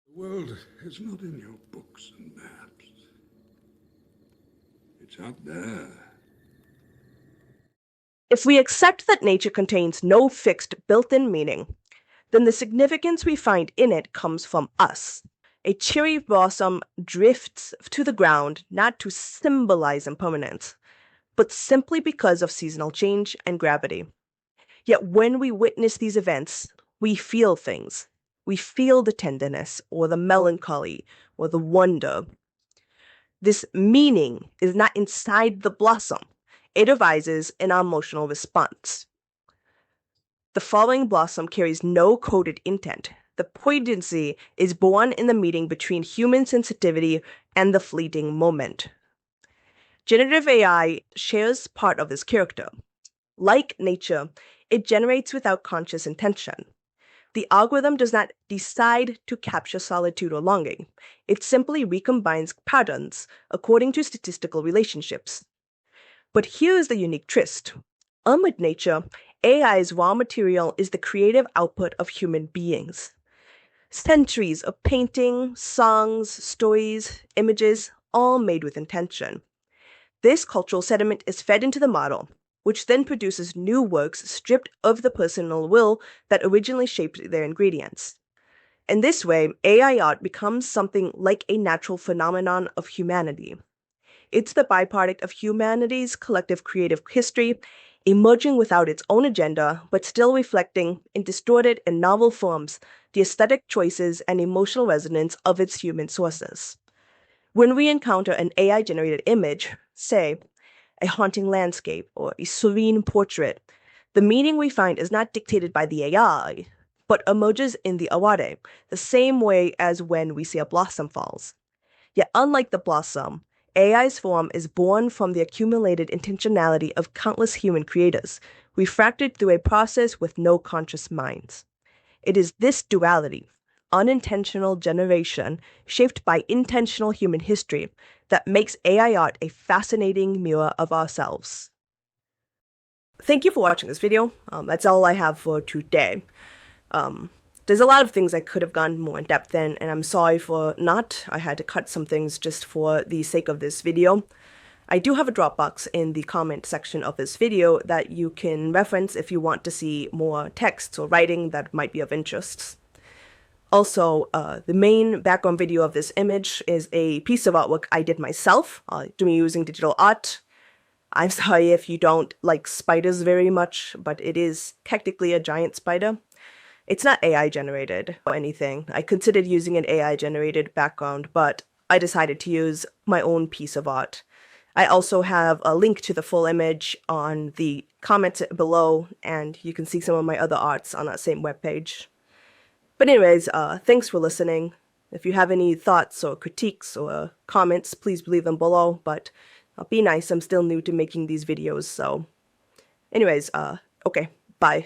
The world is not in your books and maps. It's out there. If we accept that nature contains no fixed built-in meaning, then the significance we find in it comes from us. A cherry blossom drifts to the ground not to symbolize impermanence, but simply because of seasonal change and gravity. Yet when we witness these events, we feel things. We feel the tenderness, or the melancholy, or the wonder. This meaning is not inside the blossom. It arises in our emotional response. The following blossom carries no coded intent. The poignancy is born in the meeting between human sensitivity and the fleeting moment. Generative AI shares part of this character. Like nature, it generates without conscious intention. The algorithm does not decide to capture solitude or longing. It simply recombines patterns according to statistical relationships. But here is the unique twist. Unlike nature, AI's raw material is the creative output of human beings. Centuries of painting, songs, stories, images, all made with intention. This cultural sediment is fed into the model, which then produces new works stripped of the personal will that originally shaped their ingredients. In this way, AI art becomes something like a natural phenomenon of humanity. It's the byproduct of humanity's collective creative history, emerging without its own agenda, but still reflecting, in distorted and novel forms, the aesthetic choices and emotional resonance of its human sources. When we encounter an AI-generated image, say, a haunting landscape, or a serene portrait, the meaning we find is not dictated by the AI, but emerges in the aware, the same way as when we see a blossom falls. Yet unlike the blossom, AI's form is born from the accumulated intentionality of countless human creators, refracted through a process with no conscious minds. It is this duality, unintentional generation shaped by intentional human history, that makes AI art a fascinating mirror of ourselves. Thank you for watching this video. That's all I have for today. There's a lot of things I could have gone more in depth in, and I'm sorry for not. I had to cut some things just for the sake of this video. I do have a Dropbox in the comment section of this video that you can reference if you want to see more texts or writing that might be of interest. Also, the main background video of this image is a piece of artwork I did myself, using digital art. I'm sorry if you don't like spiders very much, but it is technically a giant spider. It's not AI generated or anything. I considered using an AI generated background, but I decided to use my own piece of art. I also have a link to the full image on the comments below, and you can see some of my other arts on that same webpage. But anyways, thanks for listening. If you have any thoughts or critiques or comments, please leave them below, but be nice. I'm still new to making these videos, so anyways, okay, bye.